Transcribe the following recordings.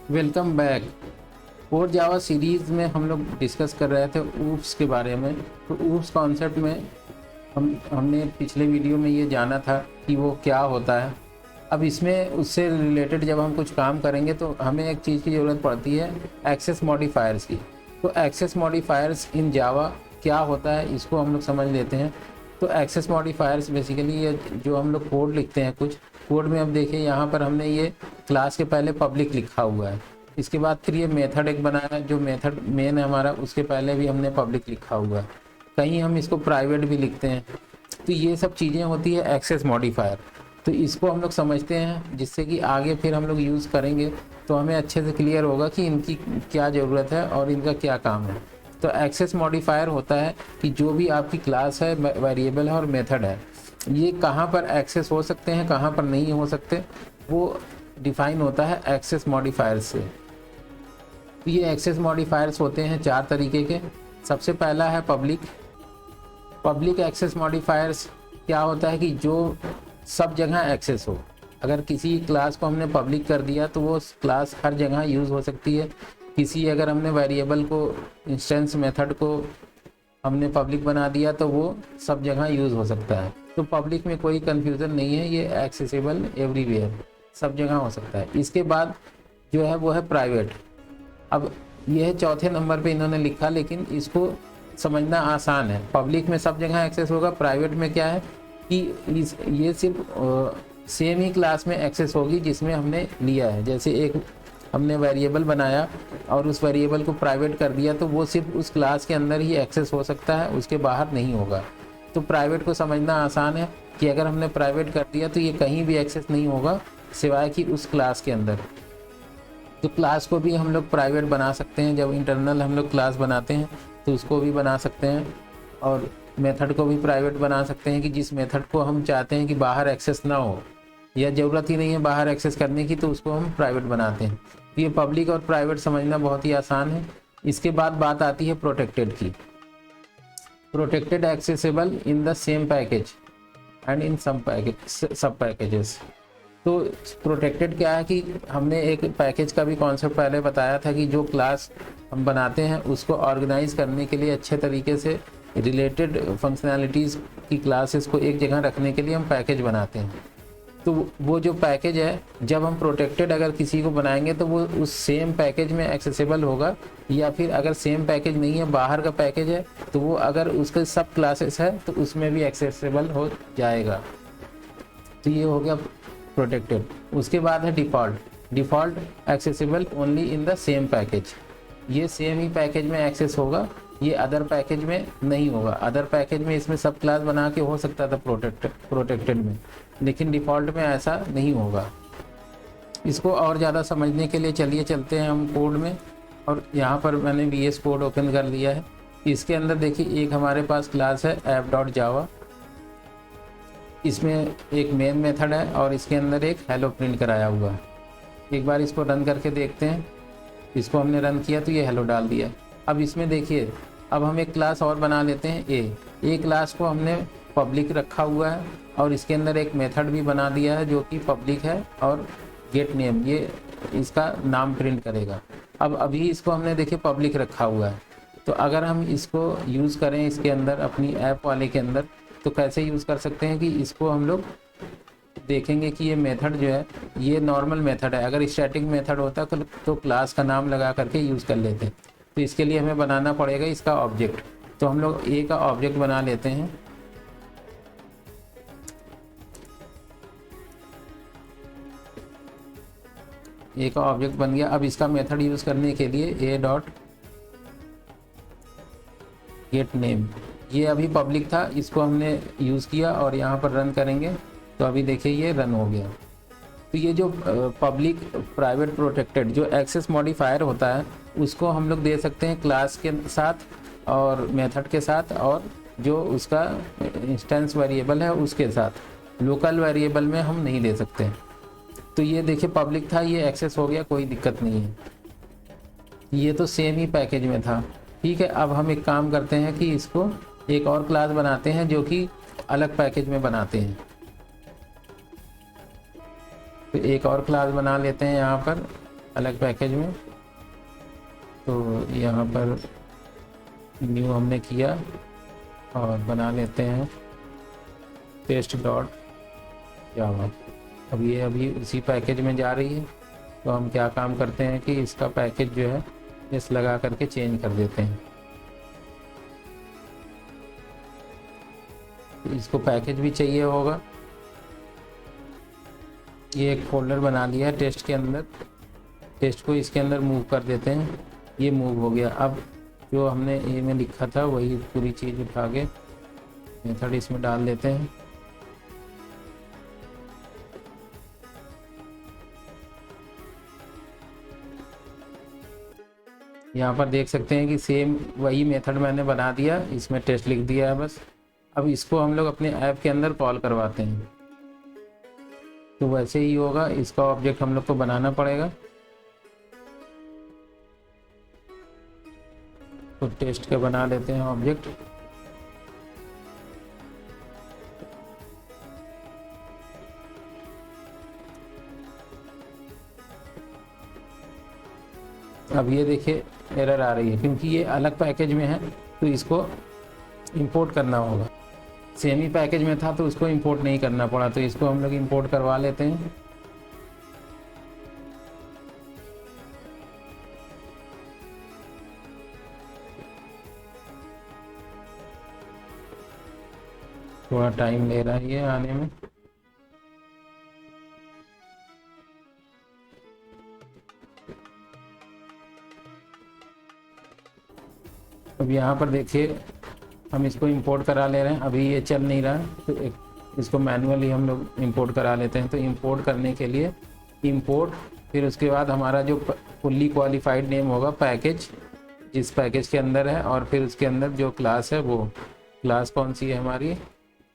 Welcome back. Core Java series में हम लोग डिस्कस कर रहे थे ऊप्स के बारे में। तो ऊप्स कॉन्सेप्ट में हमने पिछले वीडियो में ये जाना था कि वो क्या होता है। अब इसमें उससे रिलेटेड जब हम कुछ काम करेंगे तो हमें एक चीज़ की ज़रूरत पड़ती है, एक्सेस मॉडिफायर्स की। तो एक्सेस मॉडिफायर्स इन जावा क्या होता है इसको हम लोग समझ लेते हैं। तो एक्सेस मॉडिफायर्स बेसिकली ये जो हम लोग कोड लिखते हैं, कुछ कोड में अब देखिए यहाँ पर हमने ये क्लास के पहले पब्लिक लिखा हुआ है। इसके बाद फिर ये मेथड एक बनाया है, जो मेथड मेन है हमारा, उसके पहले भी हमने पब्लिक लिखा हुआ है। कहीं हम इसको प्राइवेट भी लिखते हैं। तो ये सब चीज़ें होती है एक्सेस मॉडिफायर। तो इसको हम लोग समझते हैं, जिससे कि आगे फिर हम लोग यूज़ करेंगे तो हमें अच्छे से क्लियर होगा कि इनकी क्या ज़रूरत है और इनका क्या काम है। तो एक्सेस मॉडिफायर होता है कि जो भी आपकी क्लास है, वेरिएबल है और मेथड है, ये कहाँ पर एक्सेस हो सकते हैं, कहाँ पर नहीं हो सकते, वो डिफाइन होता है एक्सेस मॉडिफायर से। तो ये एक्सेस मॉडिफायर्स होते हैं 4 तरीके के। सबसे पहला है पब्लिक। पब्लिक एक्सेस मॉडिफायर्स क्या होता है कि जो सब जगह एक्सेस हो। अगर किसी क्लास को हमने पब्लिक कर दिया तो वो क्लास हर जगह यूज़ हो सकती है। अगर हमने वेरिएबल को, इंस्टेंस मेथड को हमने पब्लिक बना दिया तो वो सब जगह यूज़ हो सकता है। तो पब्लिक में कोई कन्फ्यूज़न नहीं है, ये एक्सेसिबल एवरीवेयर, सब जगह हो सकता है। इसके बाद जो है वो है प्राइवेट। अब यह चौथे नंबर पे इन्होंने लिखा, लेकिन इसको समझना आसान है। पब्लिक में सब जगह एक्सेस होगा, प्राइवेट में क्या है कि ये सिर्फ सेम ही क्लास में एक्सेस होगी जिसमें हमने लिया है। जैसे एक हमने वेरिएबल बनाया और उस वेरिएबल को प्राइवेट कर दिया तो वो सिर्फ उस क्लास के अंदर ही एक्सेस हो सकता है, उसके बाहर नहीं होगा। तो प्राइवेट को समझना आसान है कि अगर हमने प्राइवेट कर दिया तो ये कहीं भी एक्सेस नहीं होगा सिवाय कि उस क्लास के अंदर। तो क्लास को भी हम लोग प्राइवेट बना सकते हैं। जब इंटरनल हम लोग क्लास बनाते हैं तो उसको भी बना सकते हैं, और मेथड को भी प्राइवेट बना सकते हैं कि जिस मेथड को हम चाहते हैं कि बाहर एक्सेस ना हो या ज़रूरत ही नहीं है बाहर एक्सेस करने की, तो उसको हम प्राइवेट बनाते हैं। तो ये पब्लिक और प्राइवेट समझना बहुत ही आसान है। इसके बाद बात आती है प्रोटेक्टेड की। Protected accessible in the same package and in सब पैकेजेस। तो प्रोटेक्टेड क्या है कि हमने एक पैकेज का भी कॉन्सेप्ट पहले बताया था कि जो क्लास हम बनाते हैं उसको ऑर्गेनाइज करने के लिए, अच्छे तरीके से रिलेटेड फंक्शनैलिटीज़ की क्लासेस को एक जगह रखने के लिए हम पैकेज बनाते हैं। तो वो जो पैकेज है, जब हम प्रोटेक्टेड अगर किसी को बनाएंगे तो वो उस सेम पैकेज में एक्सेसिबल होगा, या फिर अगर सेम पैकेज नहीं है, बाहर का पैकेज है, तो वो अगर उसके सब क्लासेस है तो उसमें भी एक्सेसिबल हो जाएगा। तो ये हो गया प्रोटेक्टेड। उसके बाद है default. Default accessible only in the same package. ये सेम ही पैकेज में एक्सेस होगा, ये अदर पैकेज में नहीं होगा। अदर पैकेज में इसमें सब क्लास बना के हो सकता था प्रोटेक्टेड में, लेकिन डिफ़ॉल्ट में ऐसा नहीं होगा। इसको और ज़्यादा समझने के लिए चलिए चलते हैं हम कोड में, और यहाँ पर मैंने VS कोड ओपन कर लिया है। इसके अंदर देखिए एक हमारे पास क्लास है app.java। इसमें एक मेन मेथड है और इसके अंदर एक हेलो प्रिंट कराया हुआ है। एक बार इसको रन करके देखते हैं। इसको हमने रन किया तो ये हेलो डाल दिया। अब इसमें देखिए, अब हम एक क्लास और बना लेते हैं ए क्लास को हमने पब्लिक रखा हुआ है और इसके अंदर एक मेथड भी बना दिया है जो कि पब्लिक है, और गेट नेम, ये इसका नाम प्रिंट करेगा। अब अभी इसको हमने देखिए पब्लिक रखा हुआ है। तो अगर हम इसको यूज़ करें इसके अंदर, अपनी ऐप वाले के अंदर, तो कैसे यूज़ कर सकते हैं कि इसको हम लोग देखेंगे कि ये मेथड जो है ये नॉर्मल मेथड है। अगर स्टैटिक मेथड होता तो क्लास का नाम लगा करके यूज़ कर लेते। तो इसके लिए हमें बनाना पड़ेगा इसका ऑब्जेक्ट। तो हम लोग ए का ऑब्जेक्ट बना लेते हैं। ए का ऑब्जेक्ट बन गया। अब इसका मेथड यूज़ करने के लिए ए डॉट गेट नेम, ये अभी पब्लिक था, इसको हमने यूज़ किया और यहाँ पर रन करेंगे तो अभी देखिए ये रन हो गया। तो ये जो पब्लिक, प्राइवेट, प्रोटेक्टेड जो एक्सेस मॉडिफायर होता है उसको हम लोग दे सकते हैं क्लास के साथ और मेथड के साथ, और जो उसका इंस्टेंस वेरिएबल है उसके साथ। लोकल वेरिएबल में हम नहीं दे सकते। तो ये देखिए पब्लिक था, ये एक्सेस हो गया, कोई दिक्कत नहीं है। ये तो सेम ही पैकेज में था, ठीक है। अब हम एक काम करते हैं कि इसको एक और क्लास बनाते हैं जो कि अलग पैकेज में बनाते हैं। तो एक और क्लास बना लेते हैं यहाँ पर अलग पैकेज में। तो यहाँ पर न्यू हमने किया और बना लेते हैं टेस्ट डॉट जावा। अब ये अभी उसी पैकेज में जा रही है। तो हम क्या काम करते हैं कि इसका पैकेज जो है इस लगा करके चेंज कर देते हैं। तो इसको पैकेज भी चाहिए होगा। ये एक फोल्डर बना लिया है टेस्ट के अंदर, टेस्ट को इसके अंदर मूव कर देते हैं। ये मूव हो गया। अब जो हमने ए में लिखा था वही पूरी चीज़ उठा के मेथड इसमें डाल देते हैं। यहाँ पर देख सकते हैं कि सेम वही मेथड मैंने बना दिया, इसमें टेस्ट लिख दिया है बस। अब इसको हम लोग अपने ऐप के अंदर कॉल करवाते हैं। तो वैसे ही होगा, इसका ऑब्जेक्ट हम लोग को बनाना पड़ेगा। तो टेस्ट के बना लेते हैं ऑब्जेक्ट। अब ये देखिए एरर आ रही है क्योंकि ये अलग पैकेज में है, तो इसको इंपोर्ट करना होगा। सेम ही पैकेज में था तो उसको इंपोर्ट नहीं करना पड़ा, तो इसको हम लोग इंपोर्ट करवा लेते हैं। थोड़ा टाइम ले रहा है ये आने में। अब यहाँ पर देखिए हम इसको इंपोर्ट करा ले रहे हैं। अभी ये चल नहीं रहा है, तो इसको मैनुअली हम लोग इंपोर्ट करा लेते हैं। तो इंपोर्ट करने के लिए इंपोर्ट, फिर उसके बाद हमारा जो फुल्ली क्वालिफाइड नेम होगा पैकेज, जिस पैकेज के अंदर है, और फिर उसके अंदर जो क्लास है वो क्लास कौन सी है हमारी,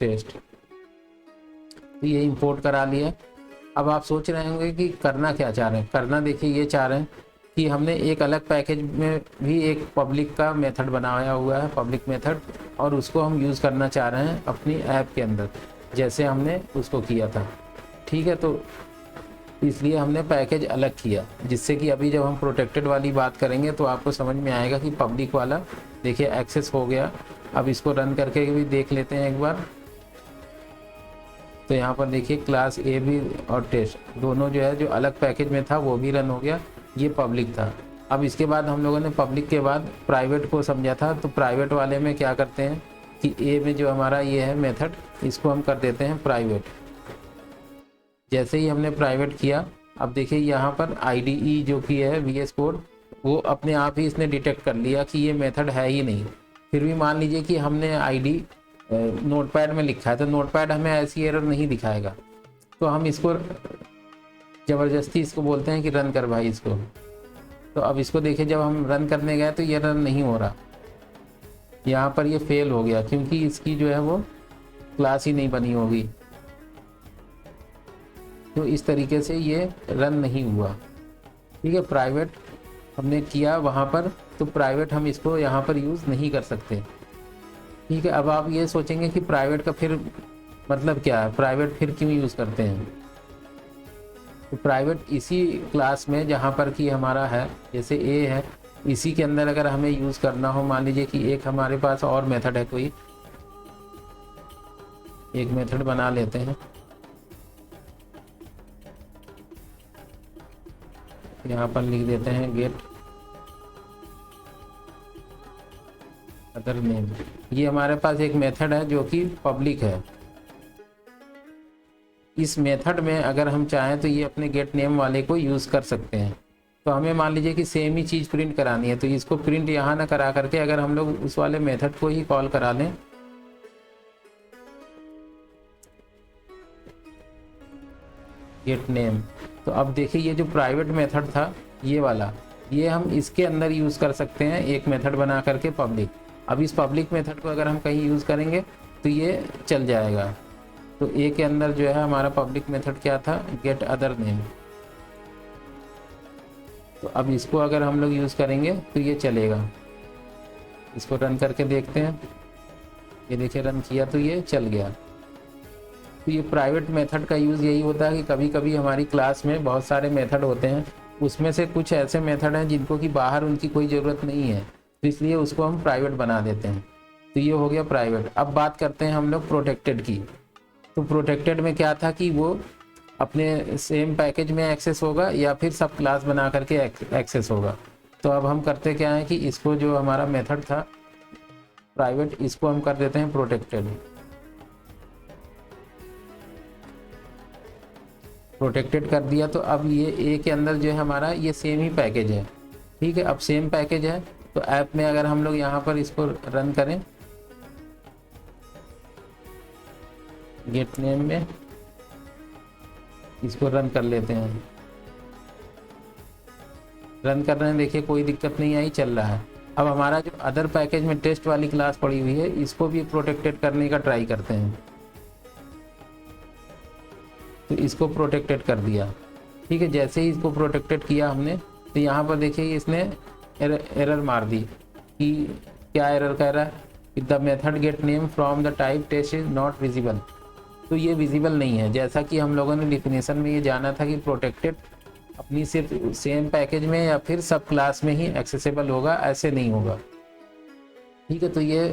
टेस्ट। तो ये इंपोर्ट करा लिया। अब आप सोच रहे होंगे कि करना क्या चाह रहे हैं। करना देखिए ये चाह रहे हैं कि हमने एक अलग पैकेज में भी एक पब्लिक का मेथड बनाया हुआ है, पब्लिक मेथड, और उसको हम यूज़ करना चाह रहे हैं अपनी ऐप के अंदर, जैसे हमने उसको किया था। ठीक है, तो इसलिए हमने पैकेज अलग किया, जिससे कि अभी जब हम प्रोटेक्टेड वाली बात करेंगे तो आपको समझ में आएगा कि पब्लिक वाला देखिए एक्सेस हो गया। अब इसको रन करके भी देख लेते हैं एक बार। तो यहाँ पर देखिए क्लास ए भी और टेस्ट दोनों जो है, जो अलग पैकेज में था वो भी रन हो गया। ये पब्लिक था। अब इसके बाद हम लोगों ने पब्लिक के बाद प्राइवेट को समझा था। तो प्राइवेट वाले में क्या करते हैं कि ए में जो हमारा ये है मेथड, इसको हम कर देते हैं प्राइवेट। जैसे ही हमने प्राइवेट किया, अब देखिए यहाँ पर IDE जो कि है VS कोड, वो अपने आप ही इसने डिटेक्ट कर लिया कि ये मेथड है ही नहीं। फिर भी मान लीजिए कि हमने ID नोटपैड में लिखा है, तो नोटपैड हमें ऐसी एरर नहीं दिखाएगा। तो हम इसको ज़बरदस्ती इसको बोलते हैं कि रन कर भाई इसको। तो अब इसको देखिए, जब हम रन करने गए तो ये रन नहीं हो रहा, यहाँ पर ये फेल हो गया क्योंकि इसकी जो है वो क्लास ही नहीं बनी होगी। तो इस तरीके से ये रन नहीं हुआ। ठीक है, प्राइवेट हमने किया वहाँ पर, तो प्राइवेट हम इसको यहाँ पर यूज़ नहीं कर सकते। ठीक है, अब आप ये सोचेंगे कि प्राइवेट का फिर मतलब क्या है, प्राइवेट फिर क्यों यूज़ करते हैं। तो प्राइवेट इसी क्लास में जहाँ पर कि हमारा है, जैसे ए है, इसी के अंदर अगर हमें यूज़ करना हो, मान लीजिए कि एक हमारे पास और मेथड है, कोई एक मेथड बना लेते हैं। यहाँ पर लिख देते हैं गेट अदर नेम। ये हमारे पास एक मेथड है जो कि पब्लिक है। इस मेथड में अगर हम चाहें तो ये अपने गेट नेम वाले को यूज़ कर सकते हैं। तो हमें मान लीजिए कि सेम ही चीज़ प्रिंट करानी है, तो इसको प्रिंट यहाँ ना करा करके अगर हम लोग उस वाले मेथड को ही कॉल करा लें, गेट नेम, तो अब देखिए ये जो प्राइवेट मेथड था ये वाला, ये हम इसके अंदर यूज़ कर सकते हैं एक मेथड बना करके पब्लिक। अब इस पब्लिक मेथड को अगर हम कहीं यूज़ करेंगे तो ये चल जाएगा। तो ए के अंदर जो है हमारा पब्लिक मेथड क्या था, गेट अदर नेम। तो अब इसको अगर हम लोग यूज़ करेंगे तो ये चलेगा। इसको रन करके देखते हैं। ये देखिए रन किया तो ये चल गया। तो ये प्राइवेट मेथड का यूज़ यही होता है कि कभी कभी हमारी क्लास में बहुत सारे मेथड होते हैं, उसमें से कुछ ऐसे मेथड हैं जिनको कि बाहर उनकी कोई ज़रूरत नहीं है, तो इसलिए उसको हम प्राइवेट बना देते हैं। तो ये हो गया प्राइवेट। अब बात करते हैं हम लोग प्रोटेक्टेड की। तो प्रोटेक्टेड में क्या था कि वो अपने सेम पैकेज में एक्सेस होगा या फिर सब क्लास बना करके एक्सेस होगा। तो अब हम करते क्या है कि इसको, जो हमारा मेथड था प्राइवेट, इसको हम कर देते हैं प्रोटेक्टेड। प्रोटेक्टेड कर दिया तो अब ये ए के अंदर जो है हमारा ये सेम ही पैकेज है। ठीक है, अब सेम पैकेज है तो ऐप में अगर हम लोग यहाँ पर इसको रन करें, गेट नेम में इसको रन कर लेते हैं। रन कर रहे हैं, देखिए कोई दिक्कत नहीं आई, चल रहा है। अब हमारा जो अदर पैकेज में टेस्ट वाली क्लास पड़ी हुई है, इसको भी प्रोटेक्टेड करने का ट्राई करते हैं। तो इसको प्रोटेक्टेड कर दिया। ठीक है, जैसे ही इसको प्रोटेक्टेड किया हमने, तो यहाँ पर देखिए इसने एरर मार दी कि क्या एरर कह रहा है, the method get name from the type test is not visible. तो ये विजिबल नहीं है, जैसा कि हम लोगों ने डिफिनेशन में ये जाना था कि प्रोटेक्टेड अपनी सिर्फ सेम पैकेज में या फिर सब क्लास में ही एक्सेसिबल होगा, ऐसे नहीं होगा। ठीक है, तो ये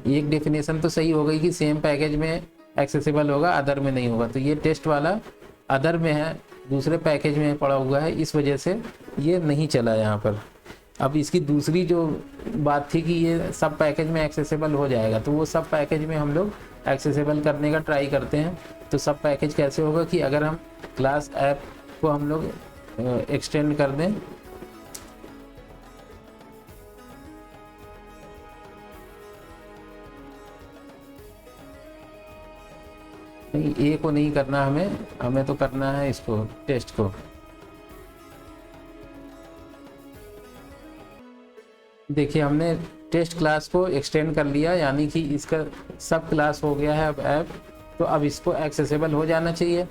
एक डेफिनेशन तो सही हो गई कि सेम पैकेज में एक्सेसिबल होगा, अदर में नहीं होगा। तो ये टेस्ट वाला अदर में है, दूसरे पैकेज में पड़ा हुआ है, इस वजह से ये नहीं चला यहाँ पर। अब इसकी दूसरी जो बात थी कि ये सब पैकेज में एक्सेसिबल हो जाएगा, तो वो सब पैकेज में हम लोग एक्सेसिबल करने का ट्राई करते हैं। तो सब पैकेज कैसे होगा कि अगर हम क्लास ऐप को हम लोग एक्सटेंड कर दें, नहीं ए को नहीं करना हमें तो करना है इसको, टेस्ट को। देखिए हमने टेस्ट क्लास को एक्सटेंड कर लिया, यानी कि इसका सब क्लास हो गया है अब ऐप। तो अब इसको एक्सेसिबल हो जाना चाहिए,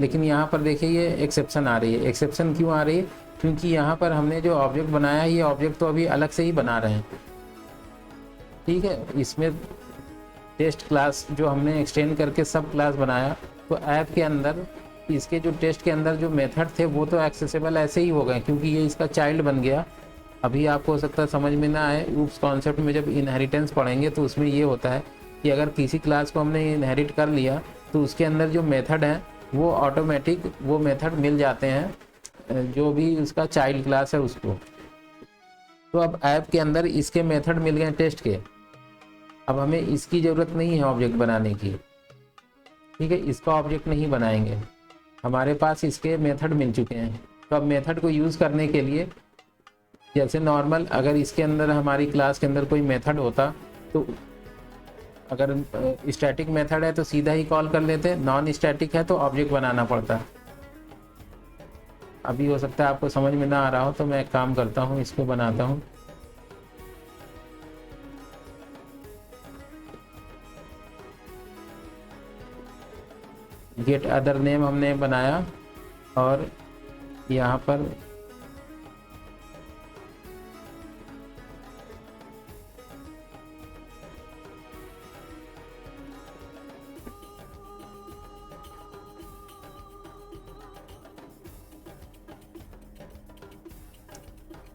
लेकिन यहाँ पर देखिए ये एक्सेप्शन आ रही है। एक्सेप्शन क्यों आ रही है? क्योंकि यहाँ पर हमने जो ऑब्जेक्ट बनाया है, ये ऑब्जेक्ट तो अभी अलग से ही बना रहे हैं। ठीक है, इसमें टेस्ट क्लास जो हमने एक्सटेंड करके सब क्लास बनाया, तो ऐप के अंदर इसके जो टेस्ट के अंदर जो मेथड थे वो तो एक्सेसिबल ऐसे ही हो गए, क्योंकि ये इसका चाइल्ड बन गया। अभी आपको हो सकता है समझ में ना आए, ऊप्स कॉन्सेप्ट में जब इनहेरिटेंस पढ़ेंगे तो उसमें ये होता है कि अगर किसी क्लास को हमने इनहेरिट कर लिया तो उसके अंदर जो मेथड है वो ऑटोमेटिक वो मेथड मिल जाते हैं जो भी उसका चाइल्ड क्लास है उसको। तो अब ऐप के अंदर इसके मेथड मिल गए टेस्ट के, अब हमें इसकी ज़रूरत नहीं है ऑब्जेक्ट बनाने की। ठीक है, इसका ऑब्जेक्ट नहीं बनाएंगे, हमारे पास इसके मेथड मिल चुके हैं। तो अब मेथड को यूज़ करने के लिए जैसे नॉर्मल अगर इसके अंदर हमारी क्लास के अंदर कोई मेथड होता, तो अगर स्टैटिक मेथड है तो सीधा ही कॉल कर लेते, नॉन स्टैटिक है तो ऑब्जेक्ट बनाना पड़ता। अभी हो सकता है आपको समझ में ना आ रहा हो, तो मैं एक काम करता हूँ, इसको बनाता हूँ। गेट अदर नेम हमने बनाया और यहाँ पर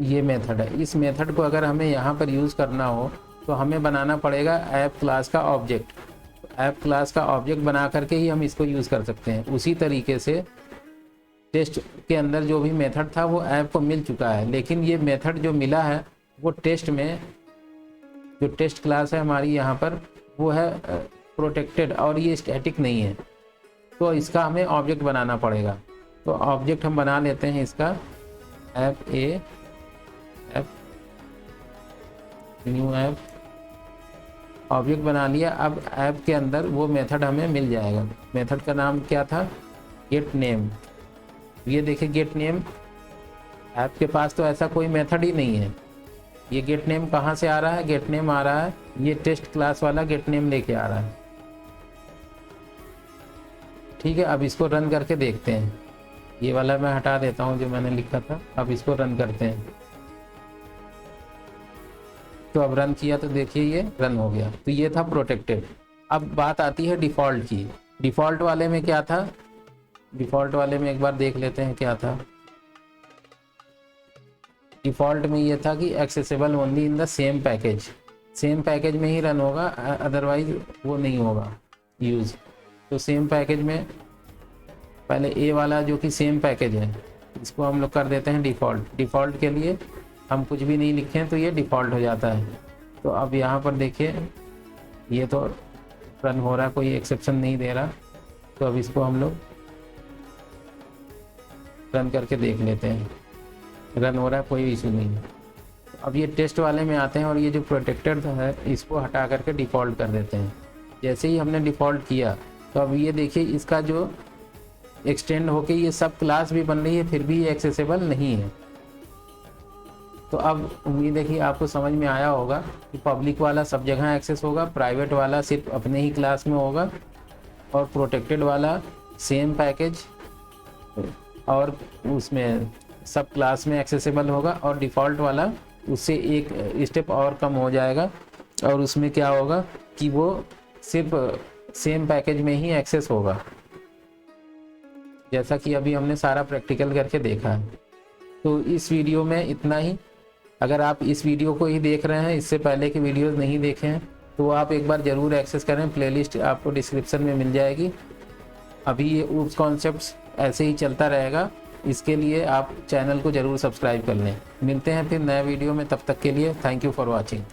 ये मेथड है। इस मेथड को अगर हमें यहाँ पर यूज़ करना हो तो हमें बनाना पड़ेगा ऐप क्लास का ऑब्जेक्ट। ऐप क्लास का ऑब्जेक्ट बना करके ही हम इसको यूज़ कर सकते हैं। उसी तरीके से टेस्ट के अंदर जो भी मेथड था वो ऐप को मिल चुका है, लेकिन ये मेथड जो मिला है वो टेस्ट में, जो टेस्ट क्लास है हमारी यहाँ पर, वो है प्रोटेक्टेड और ये स्टैटिक नहीं है। तो इसका हमें ऑब्जेक्ट बनाना पड़ेगा। तो ऑब्जेक्ट हम बना लेते हैं इसका, ऐप ए ऐप न्यू ऐप, ऑब्जेक्ट बना लिया। अब ऐप के अंदर वो मेथड हमें मिल जाएगा। मेथड का नाम क्या था? Gate name. ये देखिए गेट नेम, ऐप के पास तो ऐसा कोई मेथड ही नहीं है। ये गेट नेम कहाँ से आ रहा है? गेट नेम आ रहा है, ये टेस्ट क्लास वाला गेट नेम लेके आ रहा है। ठीक है, अब इसको रन करके देखते हैं। ये वाला मैं हटा देता हूँ जो मैंने लिखा था, अब इसको रन करते हैं। तो अब रन किया तो देखिए ये रन हो गया। तो ये था प्रोटेक्टेड। अब बात आती है डिफ़ॉल्ट की। डिफ़ॉल्ट वाले में क्या था? डिफ़ॉल्ट वाले में एक बार देख लेते हैं क्या था। डिफ़ॉल्ट में ये था कि accessible only in the same package में ही रन होगा, अदरवाइज वो नहीं होगा यूज़। तो सेम पैकेज में पहले ए वाला जो कि सेम पैकेज है इसको हम लोग कर देते हैं डिफ़ॉल्ट के लिए हम कुछ भी नहीं लिखे हैं तो ये डिफ़ॉल्ट हो जाता है। तो अब यहाँ पर देखिए ये तो रन हो रहा, कोई एक्सेप्शन नहीं दे रहा। तो अब इसको हम लोग रन करके देख लेते हैं, रन हो रहा है, कोई इशू नहीं है। अब ये टेस्ट वाले में आते हैं और ये जो प्रोटेक्टेड है इसको हटा करके डिफ़ॉल्ट कर देते हैं। जैसे ही हमने डिफ़ॉल्ट किया तो अब ये देखिए इसका जो एक्सटेंड होके ये सब क्लास भी बन रही है फिर भी ये एक्सेसिबल नहीं है। तो अब उम्मीद है कि आपको समझ में आया होगा कि पब्लिक वाला सब जगह एक्सेस होगा, प्राइवेट वाला सिर्फ अपने ही क्लास में होगा, और प्रोटेक्टेड वाला सेम पैकेज और उसमें सब क्लास में एक्सेसिबल होगा, और डिफ़ॉल्ट वाला उससे एक स्टेप और कम हो जाएगा और उसमें क्या होगा कि वो सिर्फ सेम पैकेज में ही एक्सेस होगा, जैसा कि अभी हमने सारा प्रैक्टिकल करके देखा है। तो इस वीडियो में इतना ही। अगर आप इस वीडियो को ही देख रहे हैं, इससे पहले की वीडियोस नहीं देखे हैं, तो आप एक बार ज़रूर एक्सेस करें, प्लेलिस्ट आपको डिस्क्रिप्शन में मिल जाएगी। अभी ये ऊप्स कॉन्सेप्ट्स ऐसे ही चलता रहेगा, इसके लिए आप चैनल को ज़रूर सब्सक्राइब कर लें। मिलते हैं फिर नए वीडियो में, तब तक के लिए थैंक यू फॉर वॉचिंग।